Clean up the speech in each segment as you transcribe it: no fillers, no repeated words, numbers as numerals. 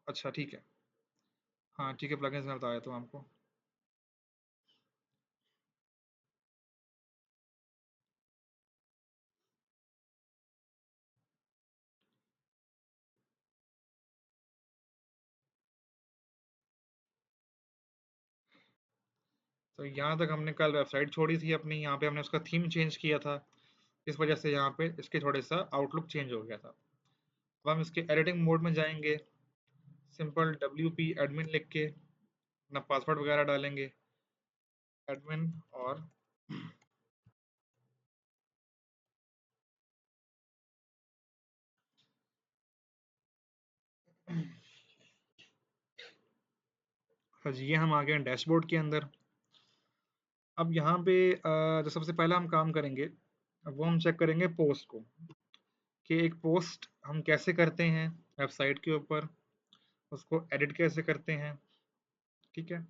अच्छा ठीक है। हाँ ठीक है, प्लगइन्स मैं बता देता हूँ आपको। तो यहाँ तक हमने कल वेबसाइट छोड़ी थी अपनी, यहाँ पे हमने उसका थीम चेंज किया था, इस वजह से यहाँ पे इसके थोड़े सा आउटलुक चेंज हो गया था। अब हम इसके एडिटिंग मोड में जाएंगे, सिंपल WP एडमिन लिख के अपना पासवर्ड वगैरह डालेंगे, एडमिन। और हाँ जी, ये हम आ गए हैं डैशबोर्ड के अंदर। अब यहाँ पे जो सबसे पहला हम काम करेंगे, वो हम चेक करेंगे पोस्ट को, कि एक पोस्ट हम कैसे करते हैं वेबसाइट के ऊपर, उसको एडिट कैसे करते हैं। ठीक है,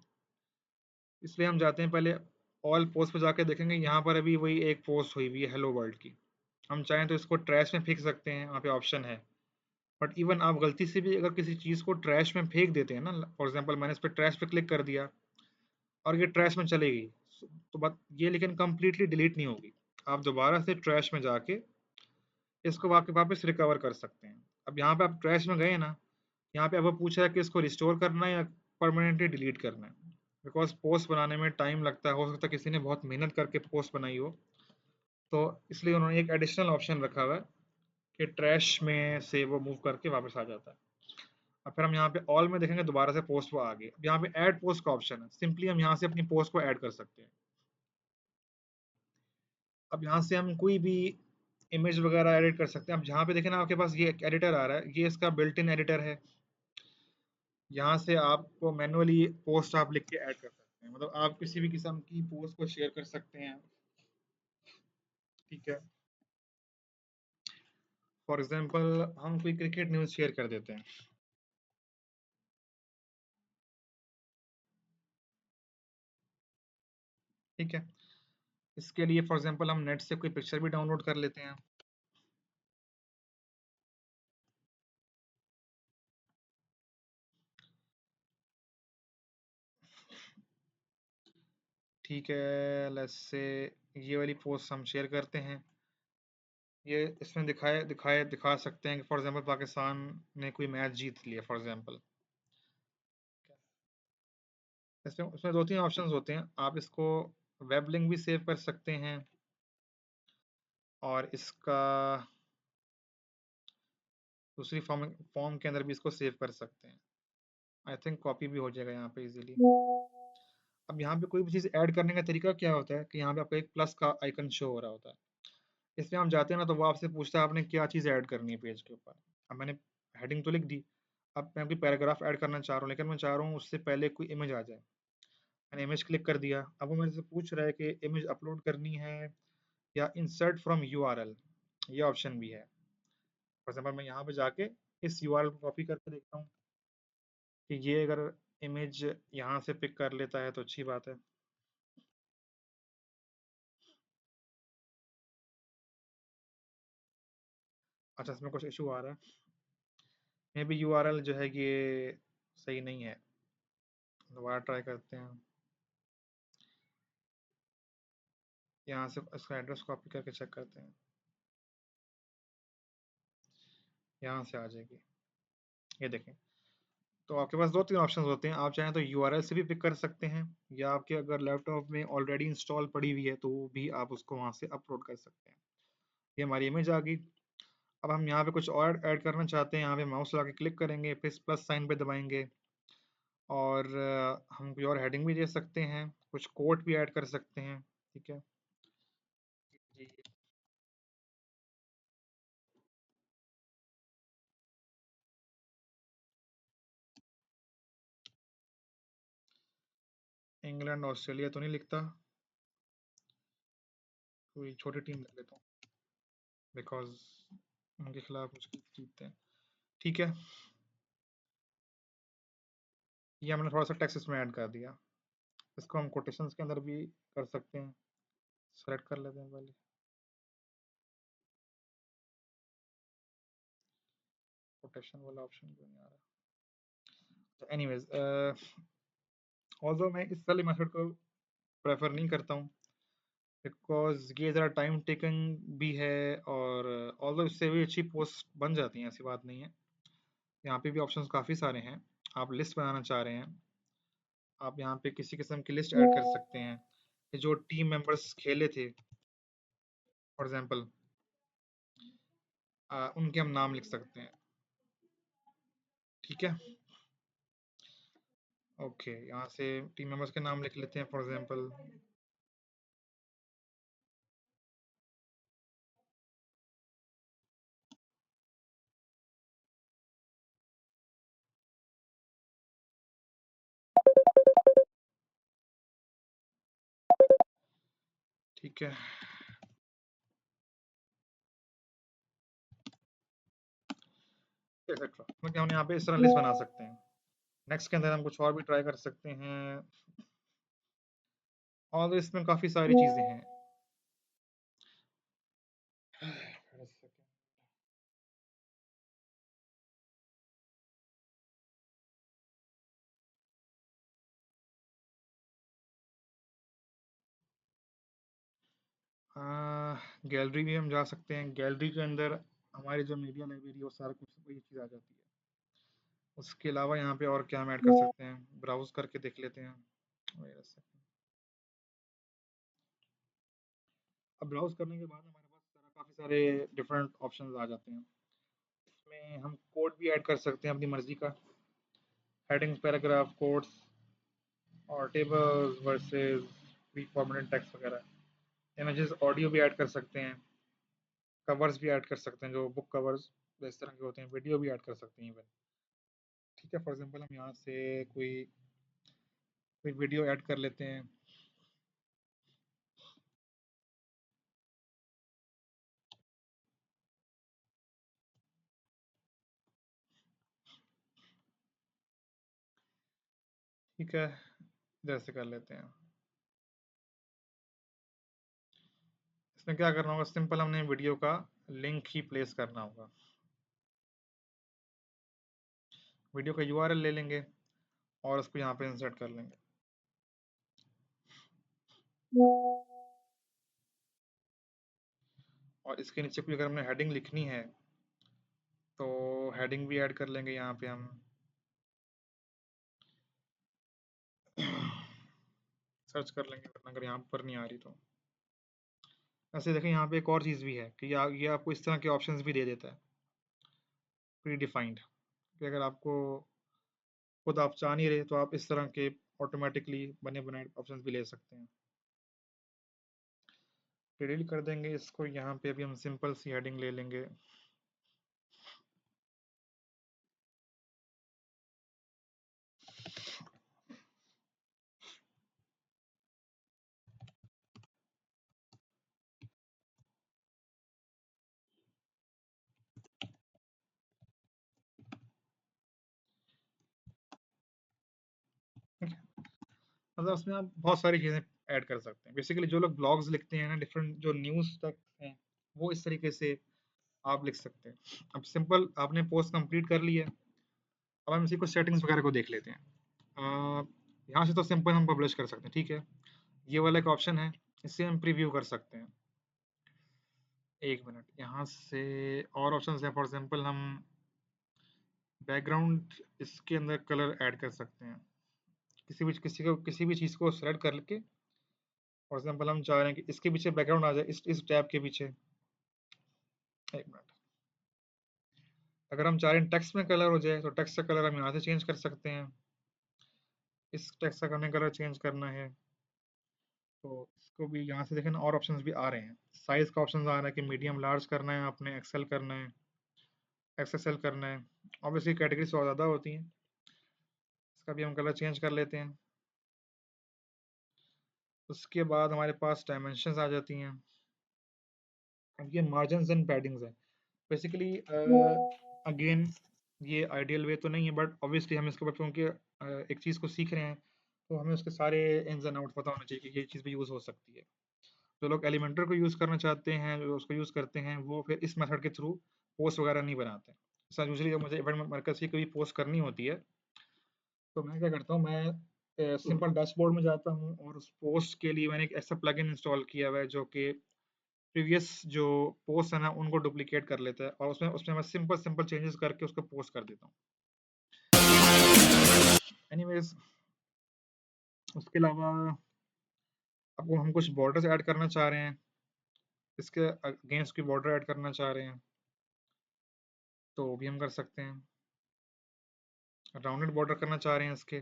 इसलिए हम जाते हैं पहले ऑल पोस्ट पे जाके देखेंगे, यहाँ पर अभी वही एक पोस्ट हुई हुई है हेलो वर्ल्ड की। हम चाहें तो इसको ट्रैश में फेंक सकते हैं, वहाँ पे ऑप्शन है। बट इवन आप गलती से भी अगर किसी चीज़ को ट्रैश में फेंक देते हैं ना, फॉर एग्जांपल मैंने इस पर ट्रैश पे क्लिक कर दिया और ये ट्रैश में चली गई, तो बात ये लेकिन कंप्लीटली डिलीट नहीं होगी। आप दोबारा से ट्रैश में जाके इसको वापस रिकवर कर सकते हैं। अब यहाँ पे आप ट्रैश में गए ना, यहाँ पे अब वो पूछ रहा है कि इसको रिस्टोर करना है या परमानेंटली डिलीट करना है। बिकॉज पोस्ट बनाने में टाइम लगता है, हो सकता है किसी ने बहुत मेहनत करके पोस्ट बनाई हो, तो इसलिए उन्होंने एक एडिशनल ऑप्शन रखा हुआ है कि ट्रैश में से वो मूव करके वापस आ जाता है। अब फिर हम यहाँ पे ऑल में देखेंगे, दोबारा से पोस्ट वो आ गई। अब यहाँ पे ऐड पोस्ट का ऑप्शन है, सिंपली हम यहाँ से अपनी पोस्ट को ऐड कर सकते हैं। अब यहाँ से हम कोई भी इमेज वगैरह एडिट कर सकते हैं। अब जहाँ पे देखें ना आपके पास ये एडिटर आ रहा है, ये इसका बिल्ट इन एडिटर है। यहाँ से आपको मैनुअली पोस्ट आप लिख के ऐड कर सकते हैं, मतलब आप किसी भी किस्म की पोस्ट को शेयर कर सकते हैं। ठीक है, फॉर एग्जांपल हम कोई क्रिकेट न्यूज़ शेयर कर देते हैं। ठीक है, इसके लिए फॉर एग्जांपल हम नेट से कोई पिक्चर भी डाउनलोड कर लेते हैं। ठीक है, लेट्स से ये वाली पोस्ट हम शेयर करते हैं। ये इसमें दिखा सकते हैं कि फॉर एग्जांपल पाकिस्तान ने कोई मैच जीत लिया फॉर एग्जांपल। इसमें उसमें दो तीन ऑप्शंस होते हैं, आप इसको वेब लिंक भी सेव कर सकते हैं, और इसका दूसरी फॉर्म के अंदर भी इसको सेव कर सकते हैं। आई थिंक कॉपी भी हो जाएगा यहाँ पे इजीली। अब यहाँ पे कोई भी चीज़ ऐड करने का तरीका क्या होता है कि यहाँ पे आपको एक प्लस का आइकन शो हो रहा होता है। इसमें हम जाते हैं ना, तो वो आपसे पूछता है आपने क्या चीज़ ऐड करनी है पेज के ऊपर। अब मैंने हेडिंग तो लिख दी, अब मैं कोई पैराग्राफ ऐड करना चाह रहा हूँ, लेकिन मैं चाह रहा हूँ उससे पहले कोई इमेज आ जाए। मैंने इमेज क्लिक कर दिया, अब वो मेरे से पूछ रहा है कि इमेज अपलोड करनी है या इंसर्ट फ्रॉम यूआरएल, ये ऑप्शन भी है। फॉर एग्जाम्पल मैं यहाँ पे जाके इस यूआरएल को कॉपी करके देखता हूँ कि ये अगर इमेज यहाँ से पिक कर लेता है तो अच्छी बात है। अच्छा, इसमें कुछ इशू आ रहा है, मे बी यूआरएल जो है ये सही नहीं है। दोबारा ट्राई करते हैं, यहाँ से इसका एड्रेस कॉपी करके चेक करते हैं, यहाँ से आ जाएगी। ये देखें, तो आपके पास दो तीन ऑप्शंस होते हैं, आप चाहें तो यूआरएल से भी पिक कर सकते हैं, या आपके अगर लैपटॉप में ऑलरेडी इंस्टॉल पड़ी हुई है तो भी आप उसको वहाँ से अपलोड कर सकते हैं। ये हमारी इमेज आ गई। अब हम यहाँ पे कुछ और ऐड करना चाहते हैं, यहाँ पे माउस लगा के क्लिक करेंगे, फिर प्लस साइन पे दबाएंगे, और हम कोई और हेडिंग भी दे सकते हैं, कुछ कोट भी ऐड कर सकते हैं। ठीक है जी, इंग्लैंड ऑस्ट्रेलिया तो नहीं लिखता, कोई छोटी टीम लिख लेता हूँ, बिकॉज उनके खिलाफ मुश्किल जीतते हैं। ठीक है, ये हमने थोड़ा सा टेक्स्ट इसमें ऐड कर दिया। इसको हम कोटेशंस के अंदर भी कर सकते हैं, सेलेक्ट कर लेते हैं पहले। कोटेशन वाला ऑप्शन क्यों नहीं आ रहा? एनीवेज, ऑल्दो मैं इस वाले मेथड को प्रेफर नहीं करता हूँ, बिकॉज ये ज़रा टाइम टेकन भी है, और ऑल्दो इससे भी अच्छी पोस्ट बन जाती हैं, ऐसी बात नहीं है। यहाँ पे भी ऑप्शंस काफ़ी सारे हैं। आप लिस्ट बनाना चाह रहे हैं, आप यहाँ पे किसी किस्म की लिस्ट ऐड कर सकते हैं कि जो टीम मेंबर्स खेले थे, फॉर एग्जांपल उनके हम नाम लिख सकते हैं। ठीक है, ओके, यहाँ से टीम मेंबर्स के नाम लिख लेते हैं, फॉर एग्जांपल। ठीक है, एक्सेट्रा, मतलब हम यहाँ पे इस तरह लिस्ट बना सकते हैं। नेक्स्ट के अंदर हम कुछ और भी ट्राई कर सकते हैं, और इसमें काफ़ी सारी चीज़ें हैं। गैलरी भी हम जा सकते हैं। गैलरी के अंदर हमारी जो मीडिया लाइब्रेरी और सारा कुछ वही चीज़ आ जाती है। उसके अलावा यहाँ पे और क्या हम ऐड कर सकते हैं, ब्राउज करके देख लेते हैं। Wait a second. अब ब्राउज करने के बाद हमारे पास काफ़ी सारे डिफरेंट ऑप्शंस आ जाते हैं। इसमें हम कोड भी ऐड कर सकते हैं अपनी मर्जी का, हेडिंग, पैराग्राफ, कोड्स और tables versus pre formatted text वगैरह। इमेजेस, ऑडियो भी ऐड कर सकते हैं, कवर्स भी ऐड कर सकते हैं जो बुक कवर्स इस तरह के होते हैं, वीडियो भी ऐड कर सकते हैं इवन। ठीक है, फॉर एग्जांपल हम यहाँ से कोई कोई वीडियो ऐड कर लेते हैं। ठीक है, इधर से कर लेते हैं। इसमें क्या करना होगा, सिंपल हमने वीडियो का लिंक ही प्लेस करना होगा। वीडियो का यूआरएल ले लेंगे और उसको यहाँ पे इंसर्ट कर लेंगे। और इसके नीचे कोई अगर हमने हेडिंग लिखनी है तो हेडिंग भी ऐड कर लेंगे यहाँ पे हम। सर्च कर लेंगे, वरना अगर यहाँ पर नहीं आ रही तो। ऐसे देखें, यहाँ पे एक और चीज़ भी है कि ये आपको इस तरह के ऑप्शंस भी दे देता है, प्री डिफाइंड, कि अगर आपको खुद आप चाह नहीं रहे तो आप इस तरह के ऑटोमेटिकली बने बनाए ऑप्शंस भी ले सकते हैं। डिलीट कर देंगे इसको। यहाँ पे अभी हम सिंपल सी हेडिंग ले लेंगे। मतलब उसमें आप बहुत सारी चीज़ें ऐड कर सकते हैं। बेसिकली जो लोग ब्लॉग्स लिखते हैं ना, डिफरेंट जो न्यूज़ तक हैं, वो इस तरीके से आप लिख सकते हैं। अब सिंपल आपने पोस्ट कंप्लीट कर ली है, अब हम इसी को सेटिंग्स वगैरह को देख लेते हैं। यहाँ से तो सिंपल हम पब्लिश कर सकते हैं, ठीक है। ये वाला एक ऑप्शन है, इससे हम प्रीव्यू कर सकते हैं। एक मिनट, यहाँ से और ऑप्शन है। फॉर एग्जाम्पल हम बैकग्राउंड इसके अंदर कलर ऐड कर सकते हैं। किसी भी चीज़ को सेलेक्ट करके, फॉर एग्जाम्पल हम चाह रहे हैं कि इसके पीछे बैकग्राउंड आ जाए, इस टैब के पीछे। एक मिनट, अगर हम चाह रहे हैं टेक्स्ट में कलर हो जाए तो टेक्स्ट का कलर हम यहाँ से चेंज कर सकते हैं। इस टेक्स्ट का हमें कलर चेंज करना है तो इसको भी यहाँ से देखें ना, और ऑप्शंस भी आ रहे हैं। साइज का ऑप्शन आ रहा है कि मीडियम लार्ज करना है आपने, एक्सेल करना है, एक्सएसएल करना है। ऑब्वियसली कैटेगरीज और ज़्यादा होती हैं। इसका भी हम कलर चेंज कर लेते हैं। उसके बाद हमारे पास डायमेंशंस आ जाती हैं। अब ये मार्जिन एंड पैडिंग्स है। बेसिकली अगेन ये आइडियल वे तो नहीं है, बट ऑब्वियसली हम इसके ऊपर, क्योंकि एक चीज़ को सीख रहे हैं तो हमें उसके सारे इन्स एंड आउट्स पता होना चाहिए कि ये चीज़ भी यूज़ हो सकती है। जो लोग एलिमेंटर को यूज़ करना चाहते हैं, जो उसको यूज़ करते हैं, वो फिर इस मेथड के थ्रू पोस्ट वगैरह नहीं बनाते। सर यूजली जब मुझे इवेंट मरकज़ की कोई पोस्ट करनी होती है तो मैं क्या करता हूँ, मैं सिंपल डैशबोर्ड में जाता हूँ और उस पोस्ट के लिए मैंने एक ऐसा प्लगइन इंस्टॉल किया हुआ है जो कि प्रीवियस जो पोस्ट है ना उनको डुप्लीकेट कर लेता है, और उसमें उसमें मैं सिंपल सिंपल चेंजेस करके उसको पोस्ट कर देता हूँ। एनीवेज, उसके अलावा अब हम कुछ बॉर्डर्स ऐड करना चाह रहे हैं, इसके अगेंस्ट की बॉर्डर ऐड करना चाह रहे हैं तो वो भी हम कर सकते हैं। राउंडेड बॉर्डर करना चाह रहे हैं इसके,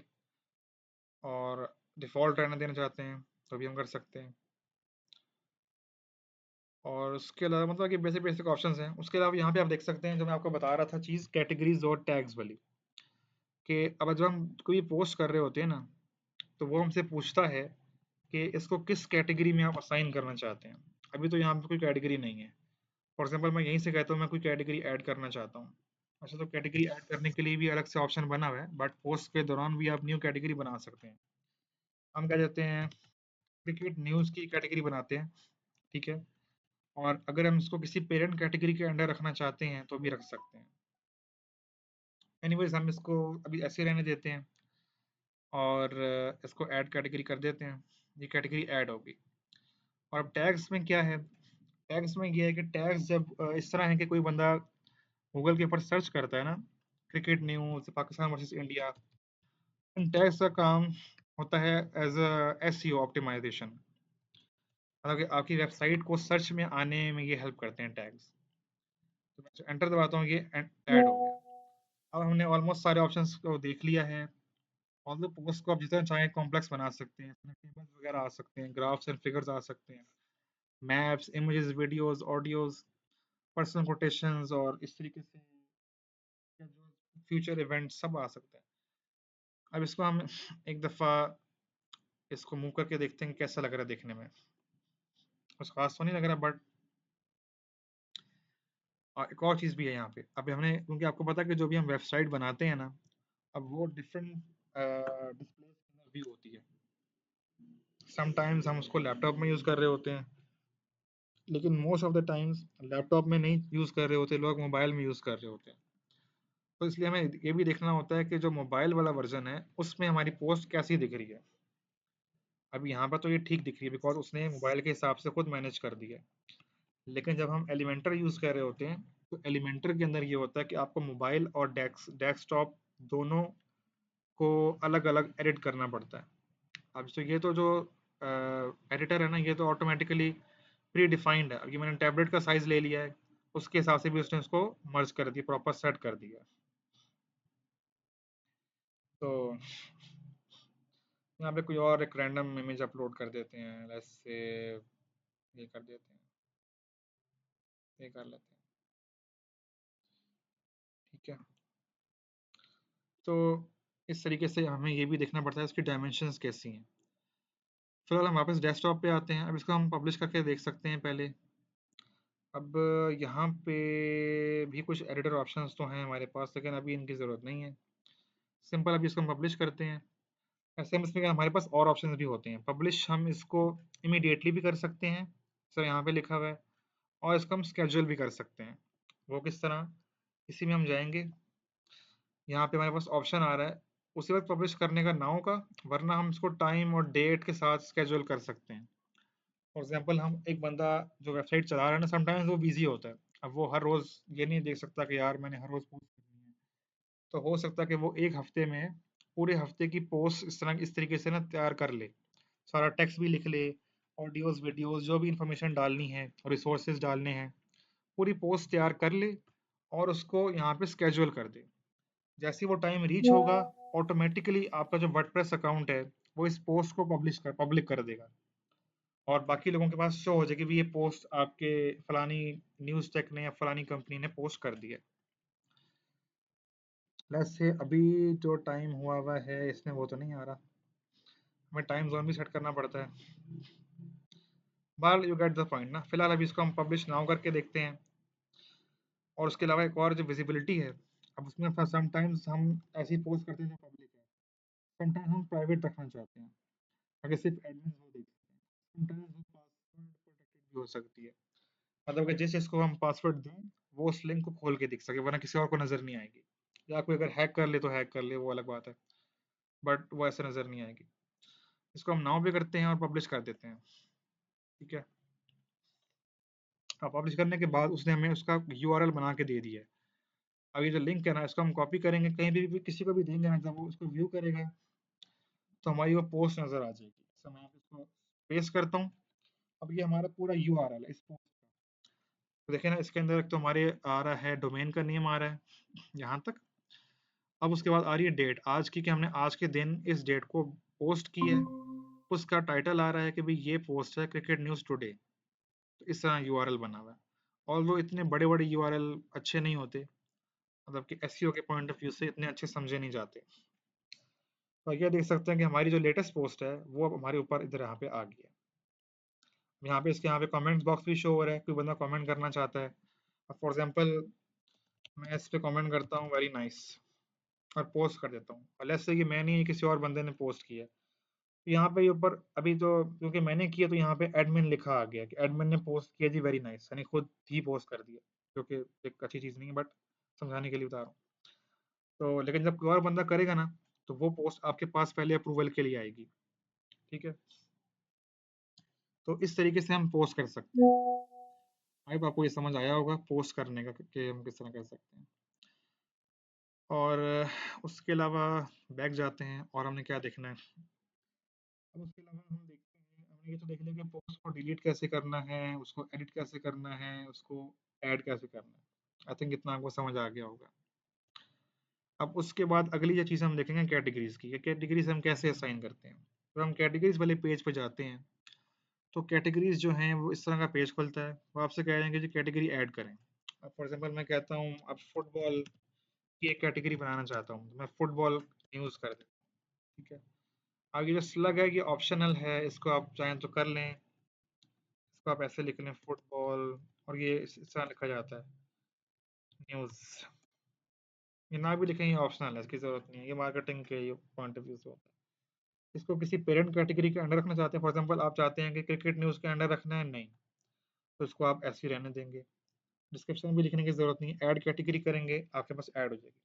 और डिफ़ॉल्ट रहने देना चाहते हैं तो भी हम कर सकते हैं। और उसके अलावा मतलब कि बेसिक बेसिक ऑप्शंस हैं। उसके अलावा यहाँ पे आप देख सकते हैं जो मैं आपको बता रहा था चीज़, कैटेगरीज और टैग्स वाली, कि अब जब हम कोई पोस्ट कर रहे होते हैं ना, तो वो हमसे पूछता है कि इसको किस कैटेगरी में आप असाइन करना चाहते हैं। अभी तो यहाँ पे कोई कैटेगरी नहीं है। फॉर एग्जांपल मैं यहीं से कहता हूँ मैं कोई कैटेगरी ऐड करना चाहता हूँ। अच्छा, तो कैटेगरी ऐड करने के लिए भी अलग से ऑप्शन बना हुआ है, बट पोस्ट के दौरान भी आप न्यू कैटेगरी बना सकते हैं। हम क्या कहते हैं, क्रिकेट न्यूज़ की कैटेगरी बनाते हैं, ठीक है। और अगर हम इसको किसी पेरेंट कैटेगरी के अंडर रखना चाहते हैं तो भी रख सकते हैं। एनीवेज, हम इसको अभी ऐसे रहने देते हैं और इसको ऐड कैटेगरी कर देते हैं। ये कैटेगरी ऐड होगी। और अब टैग्स में क्या है, टैग्स में ये है कि टैग्स जब इस तरह है कि कोई बंदा गूगल के ऊपर सर्च करता है ना, cricket news Pakistan versus India, इन टैग्स का काम होता है एज अ एसईओ ऑप्टिमाइजेशन। मतलब कि आपकी वेबसाइट को सर्च में आने में ये हेल्प करते हैं टैग्स। तो मैं एंटर दबाता हूँ, ये ऐड हो गया। अब हमने ऑलमोस्ट सारे ऑप्शंस को देख लिया है। ऑल द पोस्ट को आप जितना चाहें कॉम्प्लेक्स बना सकते हैं, इसमें टेबल्स वगैरह आ सकते हैं, ग्राफ्स एंड फिगर्स आ सकते हैं, maps, images, videos, audios, personal quotations, और इस तरीके से जो फ्यूचर इवेंट सब आ सकते हैं। अब इसको हम एक दफ़ा इसको मूव करके देखते हैं कैसा लग रहा है देखने में। कुछ खास तो नहीं लग रहा, बट एक और चीज़ भी है यहाँ पे। अब हमने, क्योंकि आपको पता है कि जो भी हम वेबसाइट बनाते हैं ना, अब वो डिफरेंट डिस्प्ले व्यू होती है। समटाइम्स हम उसको लैपटॉप में यूज़ कर रहे होते हैं, लेकिन most of the times laptop में नहीं यूज़ कर रहे होते, लोग मोबाइल में यूज़ कर रहे होते हैं। तो इसलिए हमें ये भी देखना होता है कि जो मोबाइल वाला वर्जन है उसमें हमारी पोस्ट कैसी दिख रही है। अब यहाँ पर तो ये ठीक दिख रही है बिकॉज उसने मोबाइल के हिसाब से खुद मैनेज कर दिया है। लेकिन जब हम एलिमेंटर यूज़ कर रहे होते हैं तो एलिमेंटर के अंदर ये होता है कि आपको मोबाइल और डेस्कटॉप दोनों को अलग अलग एडिट करना पड़ता है। अब तो ये तो जो एडिटर है ना, ये तो ऑटोमेटिकली प्री डिफाइंड है। अब ये मैंने टैबलेट का साइज ले लिया है, उसके हिसाब से भी उसने उसको मर्ज कर दिया, प्रॉपर सेट कर दिया। तो यहाँ पे कोई और एक रैंडम इमेज अपलोड कर देते हैं, लेट्स से ये कर देते हैं, ये कर लेते हैं, ठीक है। तो इस तरीके से हमें ये भी देखना पड़ता है इसकी डायमेंशंस कैसी हैं। फिलहाल हम वापस डेस्कटॉप पे आते हैं। अब इसको हम पब्लिश करके देख सकते हैं पहले। अब यहाँ पे भी कुछ एडिटर ऑप्शंस तो हैं हमारे पास, लेकिन अभी इनकी ज़रूरत नहीं है। सिंपल अभी इसको हम पब्लिश करते हैं। ऐसे में इसमें हमारे पास और ऑप्शंस भी होते हैं। पब्लिश हम इसको इमीडिएटली भी कर सकते हैं, सर यहाँ पे लिखा हुआ है, और इसको हम स्केड्यूल भी कर सकते हैं। वो किस तरह, इसी में हम जाएंगे, यहाँ पे हमारे पास ऑप्शन आ रहा है उसी वक्त पब्लिश करने का नाउ का, वरना हम इसको टाइम और डेट के साथ स्केड्यूल कर सकते हैं। फॉर एग्जांपल, हम एक बंदा जो वेबसाइट चला रहा है ना, समटाइम्स वो बिजी होता है। अब वो हर रोज ये नहीं देख सकता कि यार मैंने हर रोज पोस्ट करनी है। तो हो सकता है कि वो एक हफ्ते में पूरे हफ्ते की पोस्ट इस तरीके से ना तैयार कर ले, सारा टेक्स्ट भी लिख ले, ऑडियोज वीडियोज जो भी इंफॉर्मेशन डालनी है, रिसोर्सेज डालने हैं, पूरी पोस्ट तैयार कर ले और उसको यहाँ पे स्केड्यूल कर दे। जैसे ही वो टाइम रीच होगा, ऑटोमेटिकली आपका जो वर्डप्रेस अकाउंट है वो इस पोस्ट को पब्लिक कर देगा, और बाकी लोगों के पास शो हो जाएगी भी ये पोस्ट आपके फलानी न्यूज़ टेक ने या फलानी कंपनी ने पोस्ट कर दी है। लेट्स से अभी जो टाइम हुआ हुआ है इसमें वो तो नहीं आ रहा, हमें टाइम जोन भी सेट करना पड़ता है। बहरहाल यू गेट द पॉइंट ना। फिलहाल अभी इसको हम पब्लिश नाउ करके देखते हैं। और उसके अलावा एक और जो विजिबिलिटी है, अब उसमें समटाइम्स हम ऐसी पोस्ट करते हैं जो पब्लिक है, समटाइम्स हम प्राइवेट रखना चाहते हैं ताकि सिर्फ एडमिन वो देख सकें। समटाइम्स वो पासवर्ड प्रोटेक्टेड भी हो सकती है, मतलब कि जिस जिसको हम पासवर्ड दें वो उस लिंक को खोल के देख सके, वरना किसी और को नजर नहीं आएगी। या कोई अगर हैक कर ले तो हैक कर ले, वो अलग बात है। बट वो ऐसे नज़र नहीं आएगी। इसको हम नाउ पे करते हैं और पब्लिश कर देते हैं। ठीक है, अब पब्लिश करने के बाद उसने हमें उसका यूआरएल बना के दे दिया है। अब ये जो लिंक है ना, इसको हम कॉपी करेंगे, कहीं भी किसी को भी देंगे ना, जब वो उसको व्यू करेगा तो हमारी वो पोस्ट नज़र आ जाएगी। तो मैं इसको पेस्ट करता हूँ। अब ये हमारा पूरा यूआरएल है इस पोस्ट का। तो देखिए ना, इसके अंदर एक तो हमारे आ रहा है, डोमेन का नेम आ रहा है यहाँ तक। अब उसके बाद आ रही है डेट, आज की, कि हमने आज के दिन इस डेट को पोस्ट की है। उसका टाइटल आ रहा है कि भाई ये पोस्ट है क्रिकेट न्यूज़ टुडे। तो इस तरह यूआरएल बना हुआ है। और वो इतने बड़े बड़े यूआरएल अच्छे नहीं होते, मतलब कि एसईओ के पॉइंट ऑफ व्यू से इतने अच्छे समझे नहीं जाते। तो ये देख सकते हैं कि हमारी जो लेटेस्ट पोस्ट है वो अब हमारे ऊपर इधर यहाँ पे आ गई है। यहाँ पे इसके यहाँ पे कमेंट्स बॉक्स भी शो हो रहा है, कोई बंदा कमेंट करना चाहता है। अब फॉर एग्जांपल मैं इस पे कमेंट करता हूँ वेरी नाइस और पोस्ट कर देता हूँ, और लेट्स से कि मैं नहीं, किसी और बंदे ने पोस्ट किया है। तो यहाँ पे ऊपर अभी तो क्योंकि मैंने किया तो यहाँ पे एडमिन लिखा आ गया कि एडमिन ने पोस्ट किया जी वेरी नाइस, यानी खुद ही पोस्ट कर दिया, जो कि एक अच्छी चीज़ नहीं है, बट समझाने के लिए बता रहा हूँ। तो लेकिन जब कोई और बंदा करेगा ना, तो वो पोस्ट आपके पास पहले अप्रूवल के लिए आएगी। ठीक है, तो इस तरीके से हम पोस्ट कर सकते हैं। आई होप आपको ये समझ आया होगा पोस्ट करने का कि हम किस तरह कर सकते हैं। और उसके अलावा बैक जाते हैं और हमने क्या देखना है। अब उसके अलावा हम देखते हैं, हमने ये तो देख लिया कि पोस्ट को डिलीट कैसे करना है, उसको एडिट कैसे करना है, उसको ऐड कैसे करना है। आई थिंक इतना आपको समझ आ गया होगा। अब उसके बाद अगली जो चीज़ हम देखेंगे कैटेगरीज की, कैटेगरीज हम कैसे असाइन करते हैं। तो हम कैटेगरीज वाले पेज पे जाते हैं। तो कैटेगरीज जो हैं वो इस तरह का पेज खुलता है, वो आपसे कह रहे हैं कि जो कैटेगरी ऐड करें। अब फॉर एग्जांपल मैं कहता हूँ अब फुटबॉल की एक कैटेगरी बनाना चाहता हूँ, तो मैं फुटबॉल न्यूज़ कर देता हूँ। ठीक है, आगे जो स्लग है ये ऑप्शनल है, इसको आप चाहें तो कर लें। इसको आप ऐसे लिख लें फुटबॉल, और ये इस तरह लिखा जाता है न्यूज़। ये ना भी लिखें, ये ऑप्शनल है, इसकी जरूरत नहीं है, ये मार्केटिंग के पॉइंट ऑफ व्यू से होता है। इसको किसी पेरेंट कैटेगरी के अंडर रखना चाहते हैं, फॉर एग्जांपल आप चाहते हैं कि क्रिकेट न्यूज़ के अंडर रखना है, नहीं, तो इसको आप ऐसे ही रहने देंगे। डिस्क्रिप्शन भी लिखने की जरूरत नहीं, ऐड कैटेगरी करेंगे आपके पास ऐड हो जाएगी।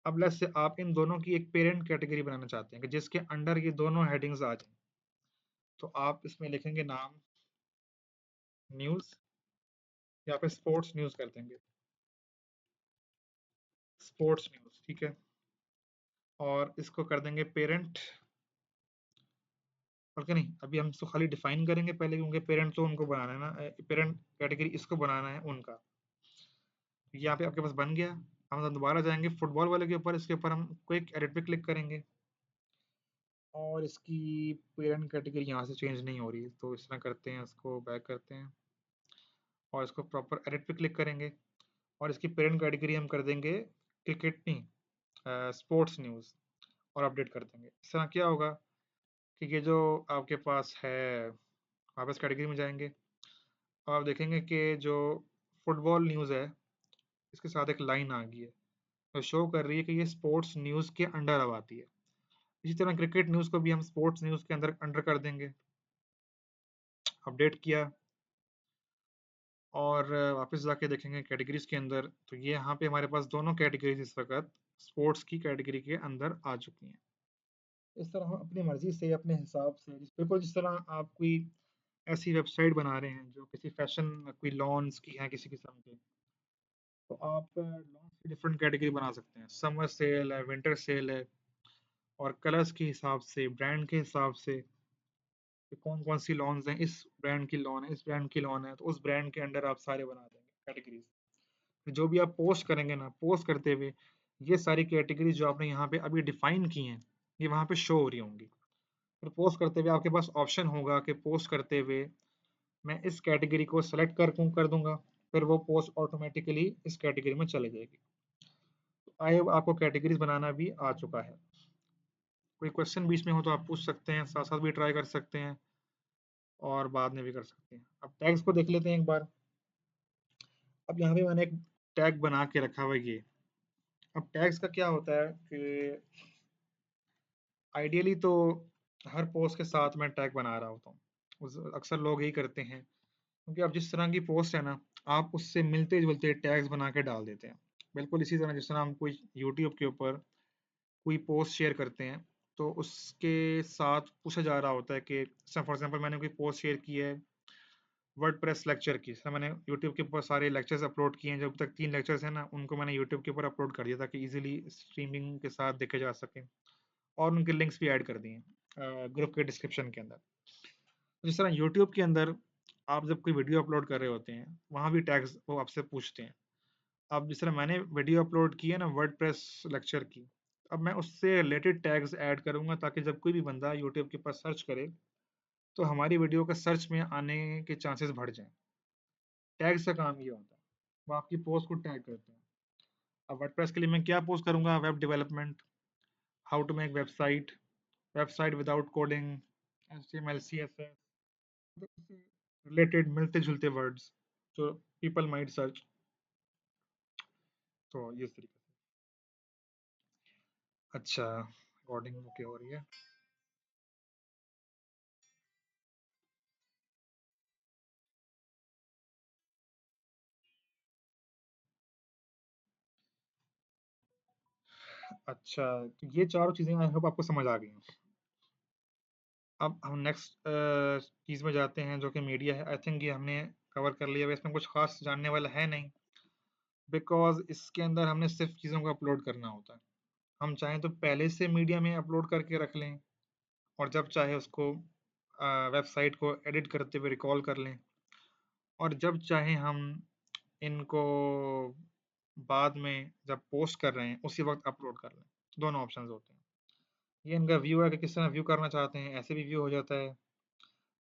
अब लेट्स से आप इन दोनों की एक पेरेंट कैटेगरी बनाना चाहते हैं कि जिसके अंडर ये दोनों हेडिंग्स आ जाएं, तो आप इसमें लिखेंगे नाम न्यूज़, या फिर स्पोर्ट्स न्यूज़ कर देंगे, स्पोर्ट्स न्यूज़। ठीक है, और इसको कर देंगे पेरेंट। और क्या, नहीं, अभी हम इसको खाली डिफाइन करेंगे पहले, क्योंकि पेरेंट तो उनको बनाना है ना, पेरेंट कैटेगरी इसको बनाना है उनका। यहाँ पे आपके पास बन गया। हम दोबारा जाएंगे फुटबॉल वाले के ऊपर, इसके ऊपर हम क्विक एडिट पे क्लिक करेंगे, और इसकी पेरेंट कैटेगरी यहाँ से चेंज नहीं हो रही, तो इस तरह करते हैं, इसको बैक करते हैं और इसको प्रॉपर एडिट पे क्लिक करेंगे, और इसकी पेरेंट कैटेगरी हम कर देंगे क्रिकेट नहीं, स्पोर्ट्स न्यूज़, और अपडेट कर देंगे। इस तरह क्या होगा कि ये जो आपके पास है, वापस कैटेगरी में जाएंगे और आप देखेंगे कि जो फुटबॉल न्यूज़ है इसके साथ एक लाइन आ गई है, तो शो कर रही है कि ये स्पोर्ट्स न्यूज़ के अंडर अब आती है। इसी तरह क्रिकेट न्यूज़ को भी हम स्पोर्ट्स न्यूज़ के अंदर अंडर कर देंगे। अपडेट किया और वापस जाके देखेंगे कैटेगरीज के अंदर, तो ये यहाँ पे हमारे पास दोनों कैटेगरीज इस वक्त स्पोर्ट्स की कैटेगरी के अंदर आ चुकी हैं। इस तरह हम अपनी मर्जी से, अपने हिसाब से, बिल्कुल जिस तरह आप कोई ऐसी वेबसाइट बना रहे हैं जो किसी फैशन, कोई लॉन्स की है किसी किस्म के, तो आप लॉन्स की डिफरेंट कैटेगरी बना सकते हैं। समर सेल है, विंटर सेल है, और कलर्स के हिसाब से, ब्रांड के हिसाब से कि कौन कौन सी लॉन्स हैं, इस ब्रांड की लॉन है, इस ब्रांड की लॉन है, तो उस ब्रांड के अंडर आप सारे बना देंगे कैटेगरीज। फिर जो भी आप पोस्ट करेंगे ना, पोस्ट करते हुए ये सारी कैटेगरीज जो आपने यहाँ पे अभी डिफाइन की हैं, ये वहाँ पे शो हो रही होंगी। फिर पोस्ट करते हुए आपके पास ऑप्शन होगा कि पोस्ट करते हुए मैं इस कैटेगरी को सेलेक्ट कर दूंगा, फिर वो पोस्ट ऑटोमेटिकली इस कैटेगरी में चले जाएगी। तो आई होप आपको कैटेगरीज बनाना भी आ चुका है। कोई क्वेश्चन बीच में हो तो आप पूछ सकते हैं, साथ साथ भी ट्राई कर सकते हैं और बाद में भी कर सकते हैं। अब टैग्स को देख लेते हैं एक बार। अब यहाँ पे मैंने एक टैग बना के रखा हुआ है ये। अब टैग्स का क्या होता है कि आइडियली तो हर पोस्ट के साथ मैं टैग बना रहा होता हूँ, अक्सर लोग यही करते हैं, क्योंकि अब जिस तरह की पोस्ट है ना, आप उससे मिलते जुलते टैग्स बना के डाल देते हैं। बिल्कुल इसी तरह जिस तरह हम कोई यूट्यूब के ऊपर कोई पोस्ट शेयर करते हैं, तो उसके साथ पूछा जा रहा होता है कि फॉर एग्जांपल मैंने कोई पोस्ट शेयर की है वर्डप्रेस लेक्चर की, सर मैंने यूट्यूब के ऊपर सारे लेक्चर्स अपलोड किए हैं, जब तक 3 लेक्चर्स हैं ना उनको मैंने यूट्यूब के ऊपर अपलोड कर दिया ताकि इजीली स्ट्रीमिंग के साथ देखे जा सके, और उनके लिंक्स भी ऐड कर दिए ग्रुप के डिस्क्रिप्शन के अंदर। जिस तरह यूट्यूब के अंदर आप जब कोई वीडियो अपलोड कर रहे होते हैं वहाँ भी टैग्स वो आपसे पूछते हैं। अब जिस तरह मैंने वीडियो अपलोड की है ना वर्डप्रेस लेक्चर की, अब मैं उससे रिलेटेड टैग्स ऐड करूंगा ताकि जब कोई भी बंदा यूट्यूब के पास सर्च करे तो हमारी वीडियो का सर्च में आने के चांसेस बढ़ जाएं। टैग्स का काम ये होता है, वो आपकी पोस्ट को टैग करते हैं। अब वर्डप्रेस के लिए मैं क्या पोस्ट करूंगा, web development, how to make website, website without coding, HTML CSS, related मिलते जुलते वर्ड्स जो पीपल माइट सर्च। तो ये तरीके से। अच्छा, रिकॉर्डिंग ओके हो रही है। अच्छा, तो ये चारों चीजें आई होप आपको समझ आ गई हैं। अब हम नेक्स्ट चीज में जाते हैं जो कि मीडिया है। आई थिंक ये हमने कवर कर लिया है, इसमें कुछ खास जानने वाला है नहीं, बिकॉज इसके अंदर हमने सिर्फ चीज़ों को अपलोड करना होता है। हम चाहें तो पहले से मीडिया में अपलोड करके रख लें और जब चाहे उसको वेबसाइट को एडिट करते हुए रिकॉल कर लें, और जब चाहे हम इनको बाद में जब पोस्ट कर रहे हैं उसी वक्त अपलोड कर लें। दोनों ऑप्शंस होते हैं। ये इनका व्यू है कि किस तरह व्यू करना चाहते हैं, ऐसे भी व्यू हो जाता है।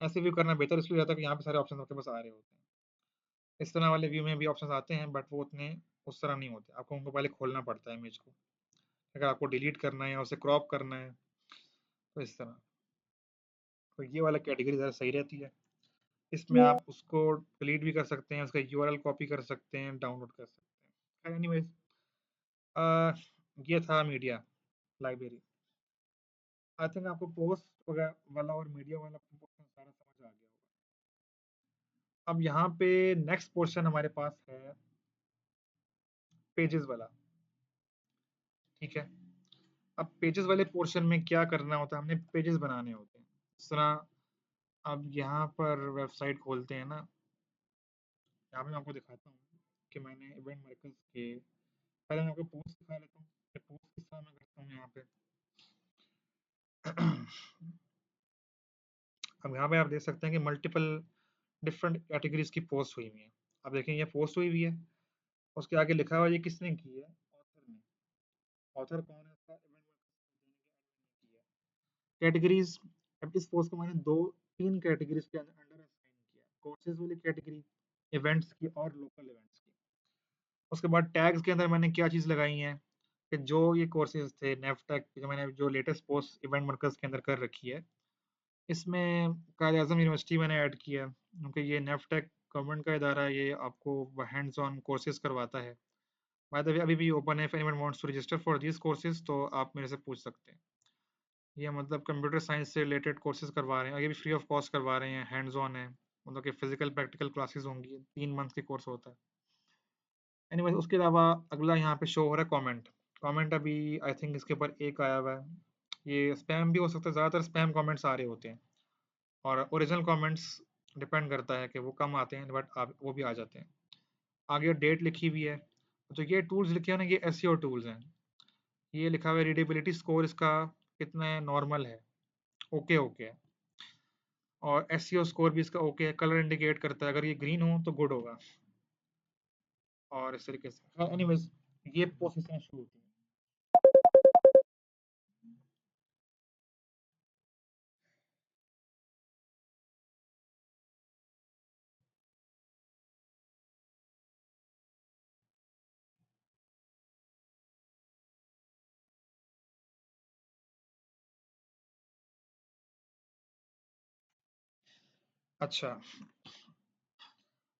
ऐसे व्यू करना बेहतर इसलिए होता है कि यहाँ पे सारे ऑप्शन आपके पास आ रहे होते हैं। इस तरह वाले व्यू में भी ऑप्शन आते हैं बट वो उतने उस तरह नहीं होते, आपको उनको पहले खोलना पड़ता है इमेज को, अगर आपको डिलीट करना है या उसे क्रॉप करना है तो इस तरह। तो ये वाला कैटेगरी ज़्यादा सही रहती है। इसमें आप उसको डिलीट भी कर सकते हैं, उसका यूआरएल कॉपी कर सकते हैं, डाउनलोड कर सकते हैं। एनीवेज, ये था मीडिया लाइब्रेरी। आई थिंक आपको पोस्ट वगैरह वाला और मीडिया वाला पोर्शन सारा समझ आ गया होगा। अब यहाँ पे नेक्स्ट पोर्शन हमारे पास है पेजेस वाला। ठीक है, अब पेजेस वाले पोर्शन में क्या करना होता है, हमने पेजेस बनाने होते हैं। इस तरह अब यहाँ पर वेबसाइट खोलते हैं ना, यहाँ पे मैं आपको दिखाता हूँ कि मैंने इवेंट मार्कर्स के, पहले मैं आपको पोस्ट दिखा लेता हूँ कि पोस्ट किस तरह मैं करता हूँ यहाँ पे। अब यहाँ पे आप देख सकते हैं कि मल्टीपल डिफरेंट कैटेगरीज की पोस्ट हुई हुई है। अब देखें ये पोस्ट हुई हुई है, उसके आगे लिखा हुआ है ये किसने की है, ऑथर ने। ऑथर कौन है इसका, इवेंट मार्कर्स की है। कैटेगरीज, अब इस पोस्ट को मैंने दो तीन कैटेगरीज के अंदर असाइन किया, कोर्सेज वाली कैटेगरी, इवेंट्स की और लोकल इवेंट्स की। उसके बाद टैग्स के अंदर मैंने क्या चीज़ लगाई है कि जो ये कोर्सेज थे नेफ्टेक जो मैंने जो लेटेस्ट पोस्ट इवेंट मार्कर्स के अंदर कर रखी है, इसमें कायद आज़म यूनिवर्सिटी मैंने ऐड किया क्योंकि ये नेफ्टेक गवर्नमेंट का इदारा है, ये आपको हैंड्स ऑन कोर्सेज करवाता है। बाय द वे अभी भी ओपन है, if anyone wants to register for this courses तो आप मेरे से पूछ सकते हैं। ये मतलब कंप्यूटर साइंस से रिलेटेड कोर्सेज करवा रहे हैं, ये भी फ्री ऑफ कॉस्ट करवा रहे हैं, हैंड्स ऑन है, मतलब कि फिजिकल प्रैक्टिकल क्लासेस होंगी, 3 मंथ की कोर्स होता है। एनीवेज उसके अलावा अगला यहाँ पे शो हो रहा है कमेंट। कमेंट अभी आई थिंक इसके ऊपर एक आया हुआ है, ये स्पैम भी हो सकता है, ज़्यादातर स्पैम कमेंट्स आ रहे होते हैं, और ओरिजिनल कमेंट्स डिपेंड करता है कि वो कम आते हैं बट आप वो भी आ जाते हैं। आगे डेट लिखी हुई है, तो ये टूल्स लिखे हैं ना, ये एसईओ टूल्स हैं। ये लिखा हुआ है रीडेबिलिटी स्कोर इसका कितना नॉर्मल है, ओके ओके है, और एसईओ स्कोर भी इसका ओके है, कलर इंडिकेट करता है, अगर ये ग्रीन हो तो गुड होगा, और इस तरीके से। एनीवेज ये प्रोसेस शुरू होती है। अच्छा,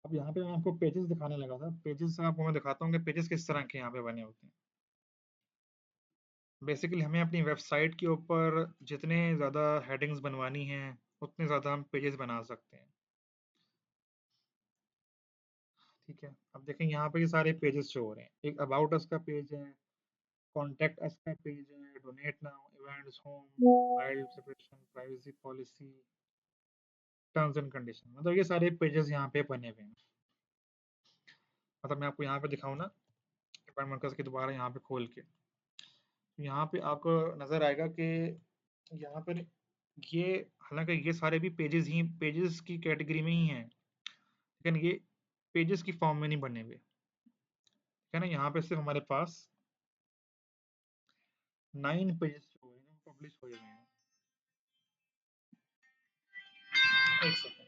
अब यहाँ पे मैं आपको पेजेस दिखाने लगा था, पेजेस आपको मैं दिखाता हूँ कि पेजेस किस तरह के यहाँ पे बने होते हैं। बेसिकली हमें अपनी वेबसाइट के ऊपर जितने ज़्यादा हेडिंग्स बनवानी हैं उतने ज़्यादा हम पेजेस बना सकते हैं। ठीक है, अब देखें यहाँ पे ये सारे पेजेस शो हो रहे हैं, एक अबाउट अस का पेज है, कॉन्टैक्ट अस का पेज है, donate now, events, home, file separation, privacy policy, terms and condition, मतलब ये सारे पेजेस यहाँ पे बने हुए हैं। मतलब मैं आपको यहाँ पे दिखाऊँ ना, इवेंट मार्कर्स की दोबारा यहाँ पे खोल के, यहाँ पे आपको नजर आएगा कि यहाँ पर ये, हालांकि ये सारे भी पेजेस की कैटेगरी में ही हैं, लेकिन ये पेजेस की फॉर्म में नहीं बने हुए, है ना। यहाँ पे सिर्फ हमारे पास 9 पेजेस जो हुए हैं पब्लिश हुए हुए हैं। एक second.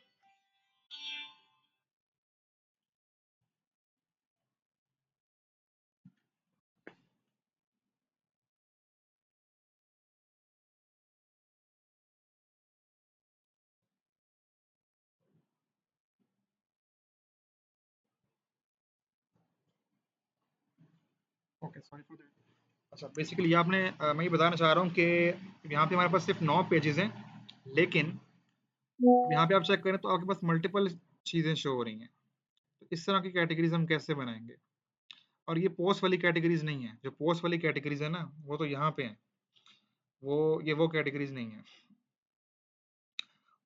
Okay, sorry for that. अच्छा, बेसिकली आपने मैं ये बताना चाह रहा हूँ कि यहाँ पे हमारे पास सिर्फ 9 पेजेस हैं, लेकिन यहाँ पे आप चेक करें तो आपके पास मल्टीपल चीजें शो हो रही हैं। तो इस तरह की कैटेगरीज हम कैसे बनाएंगे? और ये पोस्ट वाली कैटेगरीज नहीं है, जो पोस्ट वाली कैटेगरीज है ना वो तो यहाँ पे है, वो कैटेगरीज नहीं है।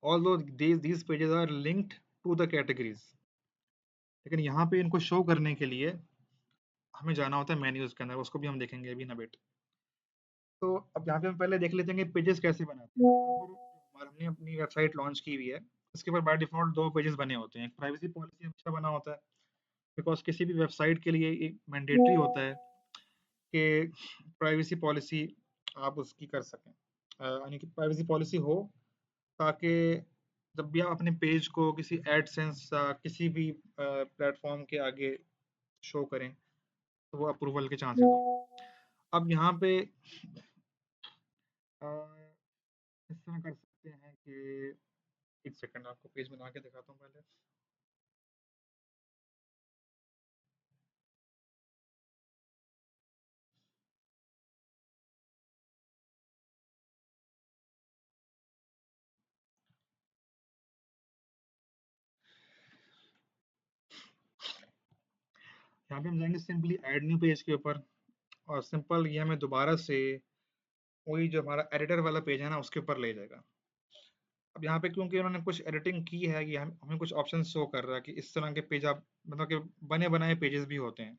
Although these pages are linked to the categories, लेकिन यहाँ पे इनको शो करने के लिए हमें जाना होता है मेन्यूज के अंदर, उसको भी हम देखेंगे अभी ना बेट। तो अब यहाँ पे हम पहले देख लेते हैं कि पेजेस कैसे बनाते हैं। यहाँ पर हमने अपनी वेबसाइट लॉन्च की हुई है, इसके ऊपर बाय डिफॉल्ट 2 पेजेस बने होते हैं। एक प्राइवेसी पॉलिसी हमेशा बना होता है, बिकॉज किसी भी वेबसाइट के लिए एक मैंडेटरी होता है कि प्राइवेसी पॉलिसी आप उसकी कर सकें, यानी कि प्राइवेसी पॉलिसी हो, ताकि जब भी आप अपने पेज को किसी एडसेंस या किसी भी प्लेटफॉर्म के आगे शो करें तो वो अप्रूवल के चांसेस हो। अब यहाँ पे अ, इस तरह कर सकते हैं कि एक सेकंड आपको पेज बना के दिखाता हूँ पहले। यहाँ पे हम जाएंगे सिंपली ऐड न्यू पेज के ऊपर, और सिंपल ये हमें दोबारा से वही जो हमारा एडिटर वाला पेज है ना उसके ऊपर ले जाएगा। अब यहाँ पे क्योंकि उन्होंने कुछ एडिटिंग की है, ये हमें कुछ ऑप्शन शो कर रहा है कि इस तरह के पेज आप, मतलब कि बने बनाए पेजेस भी होते हैं,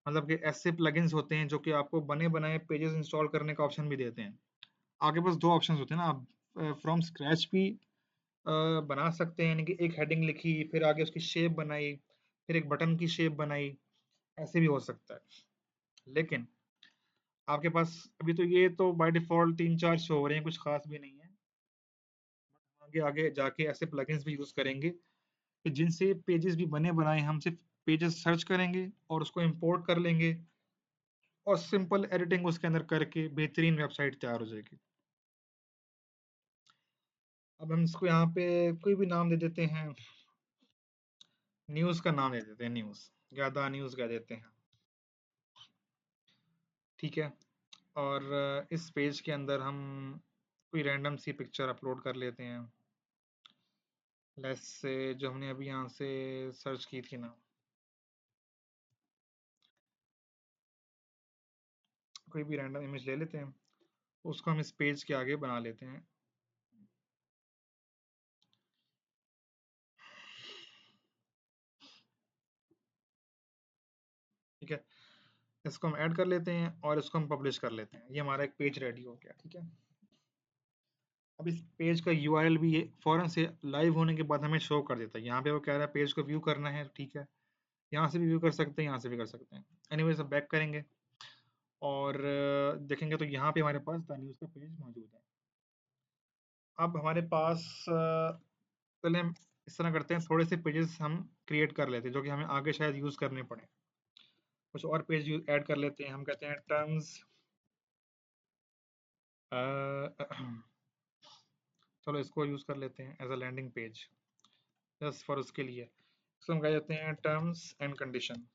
मतलब कि ऐसे प्लगइन्स होते हैं जो कि आपको बने बनाए पेजेस इंस्टॉल करने का ऑप्शन भी देते हैं। आपके पास 2 ऑप्शंस होते हैं ना, आप फ्रॉम स्क्रैच भी बना सकते हैं, यानी कि एक हेडिंग लिखी, फिर आगे उसकी शेप बनाई, फिर एक बटन की शेप बनाई, ऐसे भी हो सकता है। लेकिन आपके पास अभी तो ये तो बाय डिफॉल्ट 3-4 शो हो रहे हैं, कुछ खास भी नहीं है। आगे आगे जाके ऐसे प्लगइन्स भी यूज करेंगे कि जिनसे पेजेस भी बने बनाए, हम सिर्फ पेजेस सर्च करेंगे और उसको इंपोर्ट कर लेंगे, और सिंपल एडिटिंग उसके अंदर करके बेहतरीन वेबसाइट तैयार हो जाएगी। अब हम इसको यहाँ पे कोई भी नाम दे देते हैं, न्यूज का नाम दे देते हैं, न्यूज या द न्यूज कह देते हैं, ठीक है। और इस पेज के अंदर हम कोई रैंडम सी पिक्चर अपलोड कर लेते हैं, लेट्स से जो हमने अभी यहाँ से सर्च की थी ना, कोई भी रैंडम इमेज ले लेते हैं, उसको हम इस पेज के आगे बना लेते हैं। ठीक है, इसको हम ऐड कर लेते हैं और इसको हम पब्लिश कर लेते हैं। ये हमारा एक पेज रेडी हो गया, ठीक है। अब इस पेज का यूआरएल भी ये फौरन से लाइव होने के बाद हमें शो कर देता है। यहाँ पे वो कह रहा है पेज को व्यू करना है, ठीक है, यहाँ से भी व्यू कर सकते हैं, यहाँ से भी कर सकते हैं। एनीवेज अब बैक करेंगे और देखेंगे तो यहाँ पे हमारे पास द न्यूज़ का पेज मौजूद है। अब हमारे पास पहले हम इस तरह करते हैं, थोड़े से पेजेस हम क्रिएट कर लेते हैं जो कि हमें आगे शायद यूज करने पड़े। कुछ और पेज ऐड कर लेते हैं, हम कहते हैं टर्म्स, चलो इसको यूज कर लेते हैं as a landing page, just for उसके लिए इसको हम कह देते हैं terms and condition.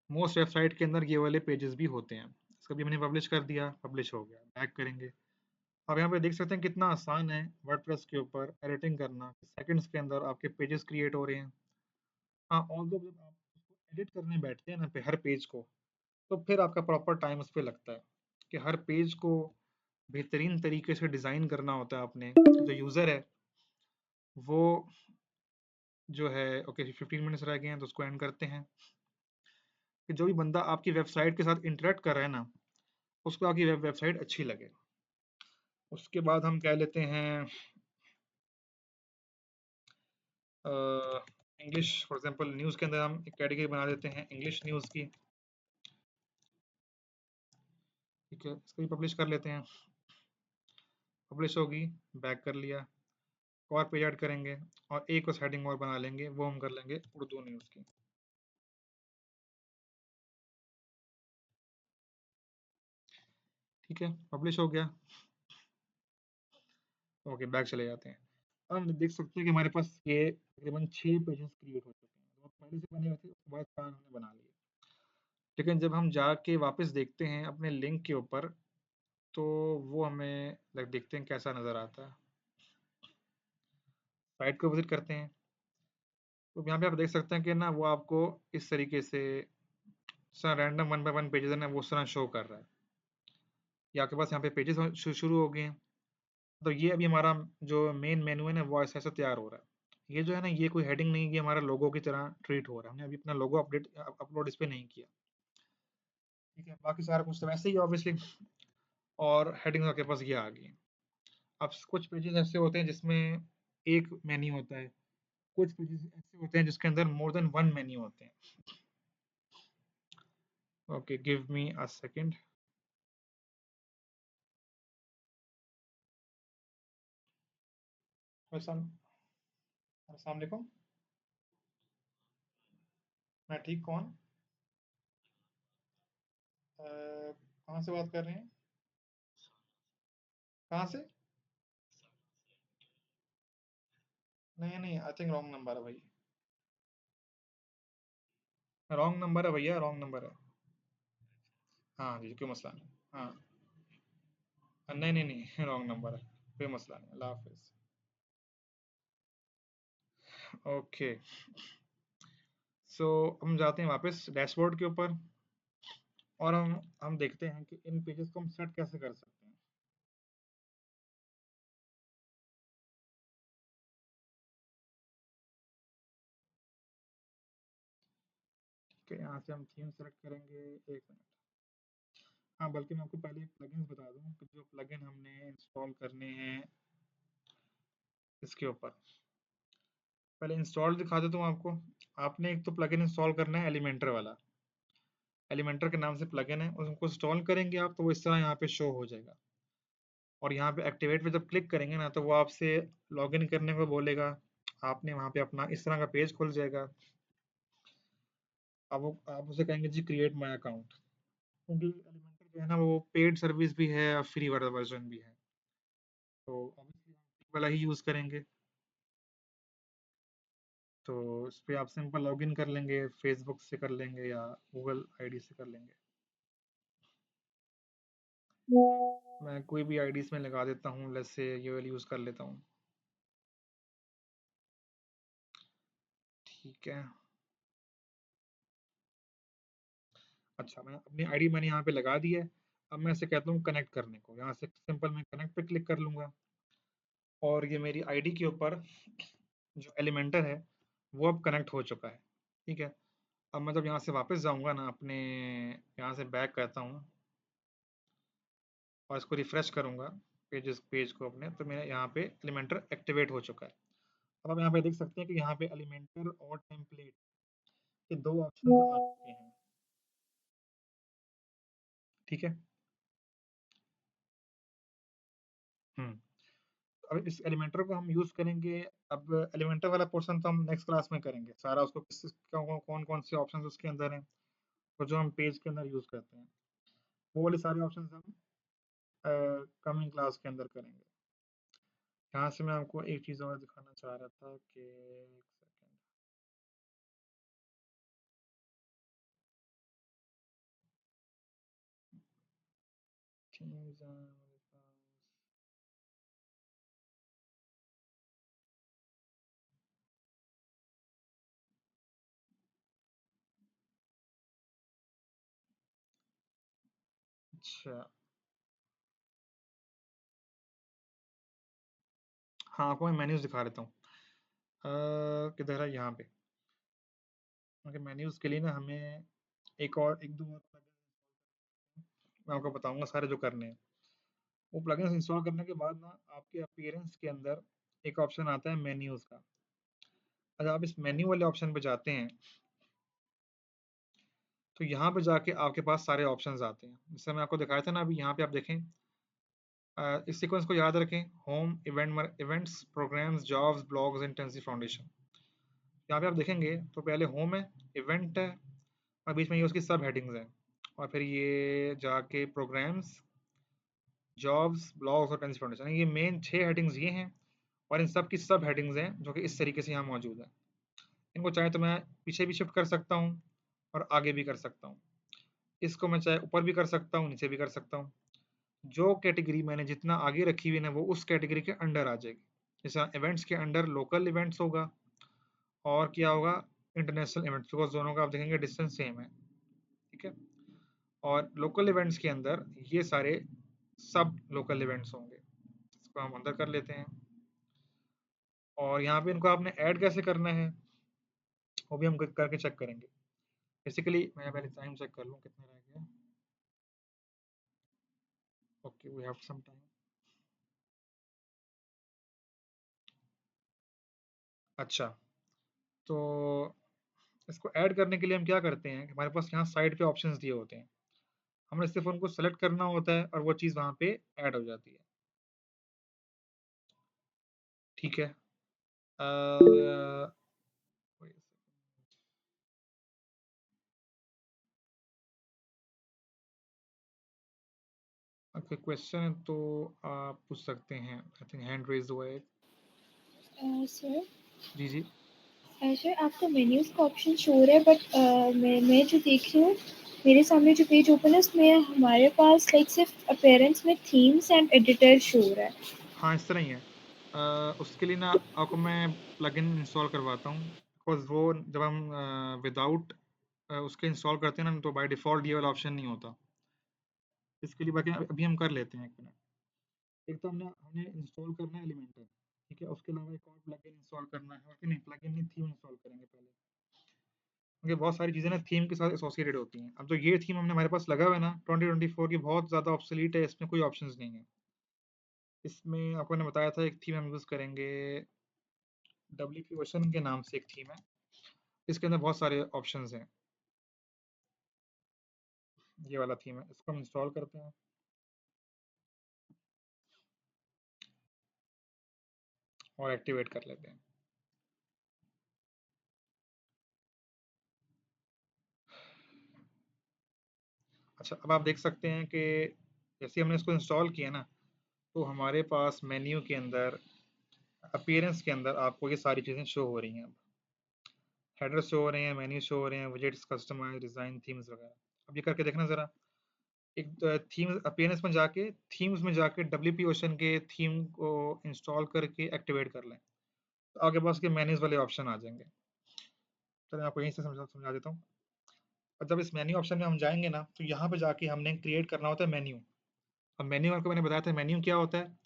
Most website के अंदर ये वाले पेजेस भी होते हैं। इसको भी हमने पब्लिश कर दिया, पब्लिश हो गया, बैक करेंगे। अब यहाँ पे देख सकते हैं कितना आसान है वर्डप्रेस के ऊपर एडिटिंग करना, सेकंड्स के अंदर आपके पेजेस क्रिएट हो रहे हैं। हाँ, ऑल्दो जब आप एडिट करने बैठते हैं ना पे हर पेज को, तो फिर आपका प्रॉपर टाइम उस पे लगता है कि हर पेज को बेहतरीन तरीके से डिज़ाइन करना होता है आपने। जो यूज़र है वो जो है ओके 15 मिनट्स रह गए हैं तो उसको एंड करते हैं कि जो भी बंदा आपकी वेबसाइट के साथ इंटरेक्ट कर रहा है ना, उसको आपकी वेबसाइट अच्छी लगे। उसके बाद हम कह लेते हैं इंग्लिश फॉर एग्जांपल न्यूज़ के अंदर हम एक कैटेगरी बना देते हैं इंग्लिश न्यूज़ की। ठीक है, इसको भी पब्लिश कर लेते हैं। पब्लिश होगी, बैक कर लिया, और पेज ऐड करेंगे और एक और हेडिंग और बना लेंगे, वो हम कर लेंगे उर्दू न्यूज़ की। ठीक है, पब्लिश हो गया। ओके, बैक चले जाते हैं। अब हम देख सकते हैं कि हमारे पास ये तकरीबन 6 पेजेस क्रिएट हो चुके हैं, जो पहले से बने हुए थे उसके बाद 4 हमने बना लिए। लेकिन जब हम जाके वापस देखते हैं अपने लिंक के ऊपर, तो वो हमें लाइक देखते हैं कैसा नज़र आता है। साइट को विजिट करते हैं, तो यहाँ पे आप देख सकते हैं कि ना वो आपको इस तरीके से रैंडम 1 बाय 1 पेजेस है ना वो उस तरह शो कर रहा है। ये आपके पास यहाँ पे पेजेस शुरू हो गए हैं। तो ये अभी हमारा जो मेन मेनू है ना वो ऐसा ऐसा तैयार हो रहा है। ये जो है ना ये कोई हेडिंग नहीं, ये हमारा लोगो की तरह ट्रीट हो रहा है। हमने अभी अपना लोगो अपलोड इस पे नहीं किया। ठीक है, बाकी सारा कुछ तो वैसे ही ऑब्वियसली। और हेडिंग आपके पास ये आ गई। अब कुछ पेजेस ऐसे होते हैं जिसमें एक मेन्यू होता है, कुछ पेजेस ऐसे होते हैं जिसके अंदर मोर देन वन मेन्यू होते हैं। Okay, give me a second. अस्सलाम वालेकुम। मैं ठीक, कौन? कहाँ से बात कर रहे हैं? कहाँ से? नहीं नहीं, आई थिंक रॉन्ग नंबर है भाई। रॉन्ग नंबर है भैया, रॉन्ग नंबर है। हाँ जी, कोई मसला नहीं। हाँ, नहीं नहीं नहीं, रॉन्ग नंबर है। कोई मसला नहीं, अल्लाह हाफिज। ओके, सो हम जाते हैं वापस डैशबोर्ड के ऊपर, और हम देखते हैं कि इन पेजेस को हम सेट कैसे कर सकते हैं। ठीक है, यहाँ से हम थीम सेलेक्ट करेंगे। एक मिनट। हाँ, बल्कि मैं आपको पहले प्लगइन्स बता दूँ कि जो प्लगइन हमने इंस्टॉल करने हैं इसके ऊपर। पहले इंस्टॉल दिखा देता हूँ आपको। आपने एक तो प्लगइन इंस्टॉल करना है एलिमेंटर वाला। एलिमेंटर के नाम से प्लगइन है, उसको इंस्टॉल करेंगे आप तो वो इस तरह यहाँ पे शो हो जाएगा। और यहाँ पे एक्टिवेट पे जब क्लिक करेंगे ना तो वो आपसे लॉगिन करने को बोलेगा। आपने वहाँ पे अपना इस तरह का पेज खुल जाएगा। अब वो आप उसे कहेंगे जी क्रिएट माय अकाउंट, क्योंकि एलिमेंटर जो है ना वो पेड सर्विस भी है और फ्री वाला वर्जन भी है। तो ऑब्वियसली हम free वाला ही यूज़ करेंगे। तो इस पे आप सिंपल लॉगिन कर लेंगे, फेसबुक से कर लेंगे या गूगल आईडी से कर लेंगे। मैं कोई भी आईडी इसमें लगा देता हूँ, लेट्स से ये वाली यूज़ कर लेता हूँ। ठीक है। अच्छा, मैं अपनी आईडी मैंने यहाँ पे लगा दी है। अब मैं इसे कहता हूँ कनेक्ट करने को, यहाँ से सिंपल मैं कनेक्ट पे क्लिक कर लूँगा और ये मेरी आईडी के ऊपर जो एलिमेंटर है वो अब कनेक्ट हो चुका है। ठीक है। अब मैं जब यहाँ से वापस जाऊँगा ना अपने, यहाँ से बैक करता हूँ और इसको रिफ्रेश करूँगा पेज को अपने, तो मेरा यहाँ पे एलिमेंटर एक्टिवेट हो चुका है। अब आप यहाँ पे देख सकते हैं कि यहाँ पे एलिमेंटर और टेम्पलेट के 2 ऑप्शन आ चुके हैं। ठीक है। हुँ। अब इस एलिमेंटर को हम यूज़ करेंगे। अब एलिमेंटर वाला पोर्शन तो हम नेक्स्ट क्लास में करेंगे। सारा उसको कौन-कौन से ऑप्शंस उसके अंदर हैं, और जो हम पेज के अंदर यूज़ करते हैं, वो वाले सारे ऑप्शंस हम कमिंग क्लास के अंदर करेंगे। यहाँ से मैं आपको एक चीज़ और दिखाना चाह रहा था कि एक सेकंड। थीम्स हैं मेरे पास। अच्छा, हाँ, आपको मैं मेन्यूज़ दिखा देता हूँ। किधर है? यहाँ पे। ओके, मेन्यूज़ के लिए ना हमें एक दो और plugins मैं आपको बताऊँगा सारे जो करने हैं। वो प्लगइन्स इंस्टॉल करने के बाद ना आपके अपीयरेंस के अंदर एक ऑप्शन आता है मेन्यूज़ का। अगर आप इस मेन्यू वाले ऑप्शन पे जाते हैं, तो यहाँ पे जाके आपके पास सारे ऑप्शंस आते हैं। जैसे मैं आपको दिखाया था ना अभी, यहाँ पे आप देखें, इस सीक्वेंस को याद रखें। Home, events, programmes, jobs, blogs, intensive foundation. यहाँ पे आप देखेंगे तो पहले होम है, इवेंट है, और बीच में ये उसकी सब हेडिंग्स हैं, और फिर ये जाके प्रोग्राम्स, जॉब्स, ब्लॉग्स और इंटेंसिव फाउंडेशन। ये मेन 6 हेडिंग्स ये हैं, और इन सब की सब हेडिंग्स हैं जो कि इस तरीके से यहाँ मौजूद है। इनको चाहे तो मैं पीछे भी शिफ्ट कर सकता हूँ और आगे भी कर सकता हूँ। इसको मैं चाहे ऊपर भी कर सकता हूँ, नीचे भी कर सकता हूँ। जो कैटेगरी मैंने जितना आगे रखी हुई है ना, वो उस कैटेगरी के अंडर आ जाएगी। जैसे इवेंट्स के अंडर लोकल इवेंट्स होगा, और क्या होगा, इंटरनेशनल इवेंट्स, बिकॉज दोनों का आप देखेंगे डिस्टेंस सेम है। ठीक है। और लोकल इवेंट्स के अंदर ये सारे सब लोकल इवेंट्स होंगे। इसको हम अंदर कर लेते हैं, और यहाँ पे इनको आपने ऐड कैसे करना है वो भी हम करके चेक करेंगे। बेसिकली मैं पहले टाइम चेक कर लूँ कितना रह गया। Okay, we have some time. अच्छा, तो इसको ऐड करने के लिए हम क्या करते हैं कि हमारे पास यहाँ साइड पे ऑप्शंस दिए होते हैं, हमें सिर्फ उनको सेलेक्ट करना होता है और वो चीज़ वहाँ पे ऐड हो जाती है। ठीक है। आपके क्वेश्चन है तो आप पूछ सकते हैं। आई थिंक हैंड रेज हुआ है। सर जी जी। सर आपका मेन्यूज़ का ऑप्शन शो हो रहा है, बट मैं जो देख रही हूँ, मेरे सामने जो पेज ओपन है उसमें हमारे पास लाइक सिर्फ अपीयरेंस में थीम्स एंड एडिटर शो हो रहा है। हाँ, इस तरह ही है। उसके लिए ना आपको मैं प्लगइन इंस्टॉल करवाता हूँ, बिकॉज वो जब हम विदाउट उसके इंस्टॉल करते हैं ना, तो बाय डिफ़ॉल्ट ये वाला ऑप्शन नहीं होता। इसके लिए बाकी अभी हम कर लेते हैं, 1 मिनट। एक तो हमने हमने इंस्टॉल करना है एलिमेंटर। ठीक है, उसके अलावा एक और प्लगइन इंस्टॉल करना है, और नहीं, प्लगइन नहीं, थीम इंस्टॉल करेंगे पहले, क्योंकि बहुत सारी चीज़ें ना थीम के साथ एसोसिएटेड होती हैं। अब जो ये थीम हमने हमारे पास लगा हुआ है ना 2024 की, बहुत ज़्यादा ऑब्सोलीट है, इसमें कोई ऑप्शंस नहीं है। इसमें आपको मैंने बताया था एक थीम हम यूज़ करेंगे, डब्ल्यूपी ओशन के नाम से एक थीम है। इसके अंदर बहुत सारे ऑप्शंस हैं। ये वाला थीम है, इसको हम इंस्टॉल करते हैं और एक्टिवेट कर लेते हैं। अच्छा, अब आप देख सकते हैं कि जैसे हमने इसको इंस्टॉल किया ना, तो हमारे पास मेन्यू के अंदर, अपीयरेंस के अंदर आपको ये सारी चीज़ें शो हो रही हैं। अब हेडर शो हो रहे हैं, मेन्यू शो हो रहे हैं, विजेट्स, कस्टमाइज, डिज़ाइन, थीम्स वगैरह। अब ये करके देखना ज़रा। एक थीम अपीयरेंस में जाके, थीम्स में जाके डब्ल्यूपी ओशन के थीम को इंस्टॉल करके एक्टिवेट कर लें, तो आपके पास के मैनेज वाले ऑप्शन आ जाएंगे। चलिए मैं आपको यहीं से समझा समझा देता हूँ। और जब इस मेन्यू ऑप्शन में हम जाएंगे ना, तो यहाँ पे जाके हमने क्रिएट करना होता है मेन्यू। अब मेन्यू आपको मैंने बताया था मेन्यू क्या होता है।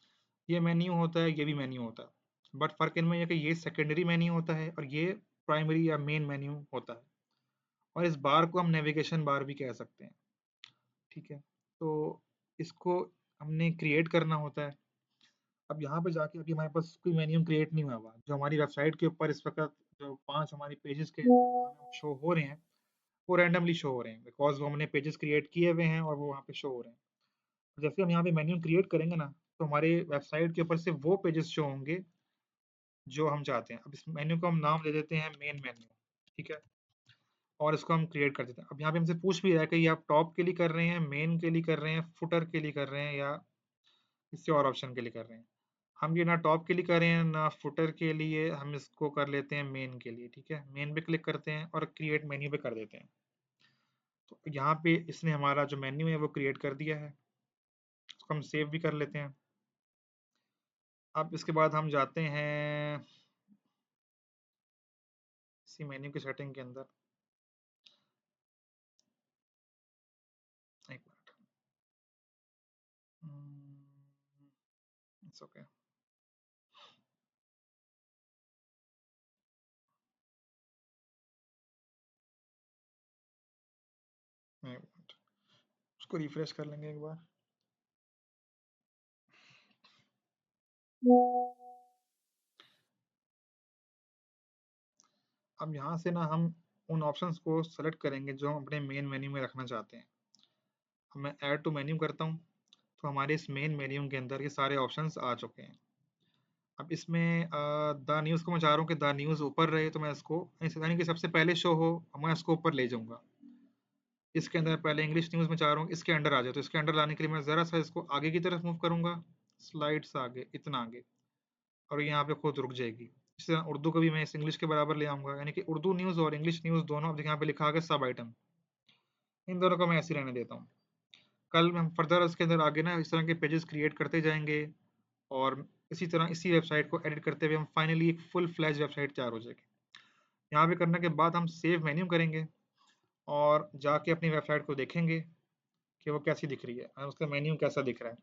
ये मेन्यू होता है, ये भी मेन्यू होता है, बट फ़र्क इनमें है कि ये सेकेंडरी मेन्यू होता है और ये प्राइमरी या मेन मेन्यू होता है। और इस बार को हम नेविगेशन बार भी कह सकते हैं। ठीक है, तो इसको हमने क्रिएट करना होता है। अब यहाँ पे जाके अभी हमारे पास कोई मेन्यू क्रिएट नहीं हुआ हुआ, जो हमारी वेबसाइट के ऊपर इस वक्त जो 5 हमारी पेजेस के शो हो रहे हैं, वो रैंडमली शो हो रहे हैं, बिकॉज वो हमने पेजेस क्रिएट किए हुए हैं और वो वहाँ पे शो हो रहे हैं। जैसे हम यहाँ पे मेन्यू क्रिएट करेंगे ना, तो हमारे वेबसाइट के ऊपर से वो पेजेस शो होंगे जो हम चाहते हैं। अब इस मेन्यू को हम नाम दे देते हैं मेन मेन्यू। ठीक है, और इसको हम क्रिएट कर देते हैं। अब यहाँ पे हमसे पूछ भी रहा है कि ये आप टॉप के लिए कर रहे हैं, मेन के लिए कर रहे हैं, फुटर के लिए कर रहे हैं, या किसी और ऑप्शन के लिए कर रहे हैं। हम ये ना टॉप के लिए कर रहे हैं ना फुटर के लिए, हम इसको कर लेते हैं मेन के लिए। ठीक है, मेन पे क्लिक करते हैं और क्रिएट मेन्यू पे कर देते हैं। तो यहाँ पे इसने हमारा जो मेन्यू है वो क्रिएट कर दिया है। इसको हम सेव भी कर लेते हैं। अब इसके बाद हम जाते हैं इसी मेन्यू की सेटिंग के अंदर। एक मिनट। It's okay. उसको रिफ्रेश कर लेंगे एक बार। अब यहाँ से ना हम उन ऑप्शंस को सेलेक्ट करेंगे जो हम अपने मेन मेन्यू में रखना चाहते हैं। अब मैं ऐड टू मेन्यू करता हूँ, तो हमारे इस मेन मेन्यू के अंदर ये सारे ऑप्शंस आ चुके हैं। अब इसमें द न्यूज़ को मैं चाह रहा हूँ कि द न्यूज़ ऊपर रहे, तो मैं इसको यानी कि सबसे पहले शो हो, मैं इसको ऊपर ले जाऊंगा। इसके अंदर पहले इंग्लिश न्यूज़ में चाह रहा हूँ इसके अंडर आ जाए, तो इसके अंडर लाने के लिए मैं ज़रा सा इसको आगे की तरफ मूव करूंगा, स्लाइड्स आगे, इतना आगे, और यहाँ पे खुद रुक जाएगी। इसी तरह उर्दू को भी मैं इस इंग्लिश के बराबर ले आऊंगा, यानी कि उर्दू न्यूज़ और इंग्लिश न्यूज़ दोनों, अब यहाँ पे लिखा है सब आइटम, इन दोनों को मैं ऐसे रहने देता हूँ। कल हम फर्दर इसके अंदर आगे ना इस तरह के पेजेस क्रिएट करते जाएंगे, और इसी तरह इसी वेबसाइट को एडिट करते हुए हम फाइनली एक फुल फ्लैश वेबसाइट तैयार हो जाएगी। यहाँ पे करने के बाद हम सेव मेन्यू करेंगे और जाके अपनी वेबसाइट को देखेंगे कि वो कैसी दिख रही है और उसका मेन्यू कैसा दिख रहा है।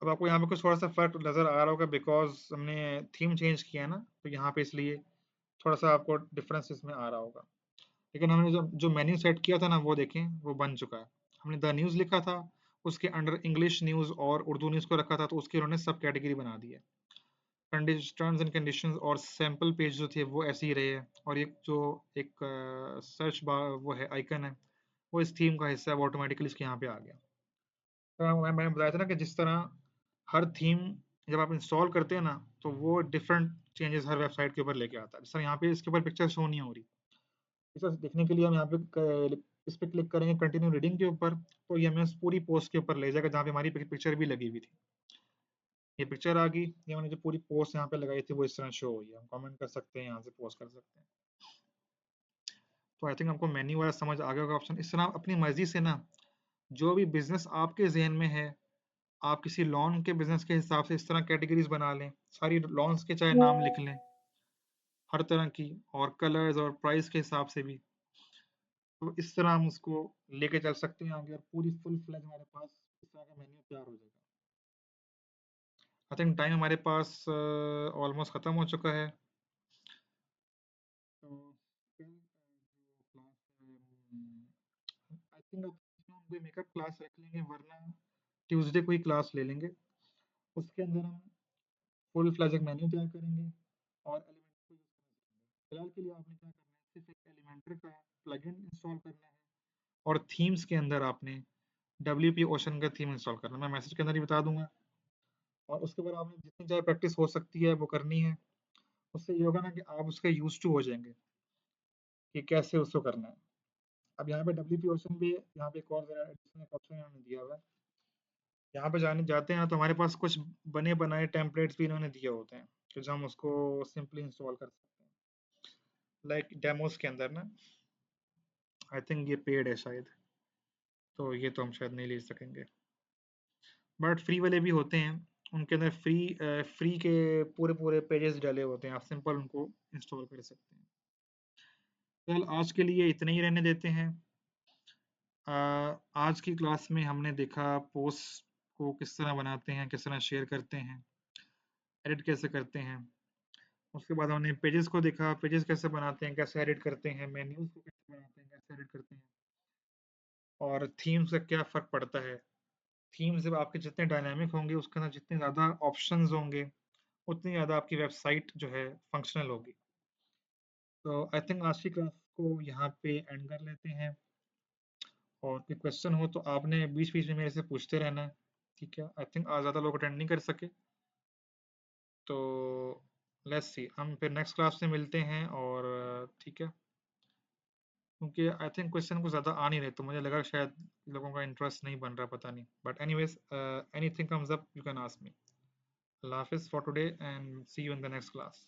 अब आपको यहाँ पे कुछ थोड़ा सा फर्क नजर आ रहा होगा, बिकॉज हमने थीम चेंज किया है ना, तो यहाँ पे इसलिए थोड़ा सा आपको डिफरेंस इसमें आ रहा होगा। लेकिन हमने जो जो मेन्यू सेट किया था ना, वो देखें वो बन चुका है। हमने द न्यूज़ लिखा था, उसके अंडर इंग्लिश न्यूज़ और उर्दू न्यूज़ को रखा था, तो उसकी उन्होंने सब कैटेगरी बना दी है। टर्म्स एंड कंडीशंस और सैंपल पेज जो थे वो ऐसे ही रहे हैं, और एक जो एक सर्च बार वो है आइकन है, वो इस थीम का हिस्सा है, वो ऑटोमेटिकली इसके यहाँ पे आ गया। तो मैंने बताया था ना कि जिस तरह हर थीम जब आप इंस्टॉल करते हैं ना, तो वो डिफरेंट चेंजेस हर वेबसाइट के ऊपर लेके आता है। जैसे यहाँ पे इसके ऊपर पिक्चर शो नहीं हो रही, पिक्चर देखने के लिए हम यहाँ पे इस पे क्लिक करेंगे कंटिन्यू रीडिंग के ऊपर, तो ये हमें उस पूरी पोस्ट के ऊपर ले जाएगा जहाँ पे हमारी पिक्चर भी लगी हुई थी। ये पिक्चर आ गई, ये मैंने जो पूरी पोस्ट यहाँ पे लगाई थी वो इस तरह शो हुई है, हम कमेंट कर सकते हैं, यहाँ से पोस्ट कर सकते हैं। तो आई थिंक आपको मेन्यू वाला समझ आ गया होगा ऑप्शन। इस तरह आप अपनी मर्जी से ना जो भी बिजनेस आपके जहन में है, आप किसी लॉन के बिजनेस के हिसाब से इस तरह कैटेगरीज बना लें, सारी लॉन्स के चाहे नाम लिख लें हर तरह की, और कलर्स और प्राइस के हिसाब से भी। तो इस तरह हम उसको लेके चल सकते हैं आगे, और पूरी फुल फ्लैज हमारे पास इस तरह का मेन्यू तैयार हो जाएगा। आई थिंक टाइम हमारे पास ऑलमोस्ट खत्म हो चुका है। तो कल जो क्लास आई थिंक हम कोई मेकअप क्लास रख लेंगे, वरना ट्यूसडे कोई क्लास ले लेंगे, उसके अंदर हम फुल फ्लैज एक मेन्यू तैयार करेंगे और एलिमेंटर को यूज करना सीखेंगे। फिलहाल के लिए आपने क्या करना है, सिर्फ एक एलिमेंटर का प्लगइन इंस्टॉल करना है, और थीम्स के अंदर आपने WP ओशन का थीम इंस्टॉल करना है, मैं मैसेज के अंदर ही बता दूंगा। और उसके बाद आपने जितनी ज़्यादा प्रैक्टिस हो सकती है वो करनी है। उससे ये होगा ना कि आप उसके यूज टू हो जाएंगे कि कैसे उसको करना है। अब यहाँ पे WP ओशन भी, यहाँ पे एक और एडिशनल ऑप्शन इन्होंने दिया हुआ है। यहाँ पे जाने जाते हैं ना, तो हमारे पास कुछ बने बनाए टेम्पलेट्स भी इन्होंने दिए होते हैं, तो जो हम उसको सिंपली इंस्टॉल कर सकते हैं, लाइक डेमोस के अंदर ना। आई थिंक ये पेड है शायद, तो ये तो हम शायद नहीं ले सकेंगे, बट फ्री वाले भी होते हैं, उनके अंदर फ्री के पूरे पूरे पेजेस डाले होते हैं, आप सिंपल उनको इंस्टॉल कर सकते हैं। चल आज के लिए इतने ही रहने देते हैं। आज की क्लास में हमने देखा पोस्ट को किस तरह बनाते हैं, किस तरह शेयर करते हैं, एडिट कैसे करते हैं। उसके बाद हमने पेजेस को देखा, पेजेस कैसे बनाते हैं, कैसे एडिट करते हैं, मेन्यूज को कैसे बनाते हैं, कैसे एडिट करते हैं, और थीम से क्या फ़र्क पड़ता है। थीम जब आपके जितने डायनामिक होंगे, उसके अंदर जितने ज़्यादा ऑप्शंस होंगे, उतनी ज़्यादा आपकी वेबसाइट जो है फंक्शनल होगी। तो आई थिंक आज की क्लास को यहाँ पे एंड कर लेते हैं, और कोई क्वेश्चन हो तो आपने बीच बीच में मेरे से पूछते रहना है, ठीक है। आई थिंक आज ज़्यादा लोग अटेंड नहीं कर सके, तो लेट्स सी हम फिर नेक्स्ट क्लास में मिलते हैं, और ठीक है, क्योंकि आई थिंक क्वेश्चन कुछ ज़्यादा आ नहीं रहे, तो मुझे लगा शायद लोगों का इंटरेस्ट नहीं बन रहा, पता नहीं, but anyways anything comes up you can ask me. अल्लाह हाफिज़ for today and see you in the next class.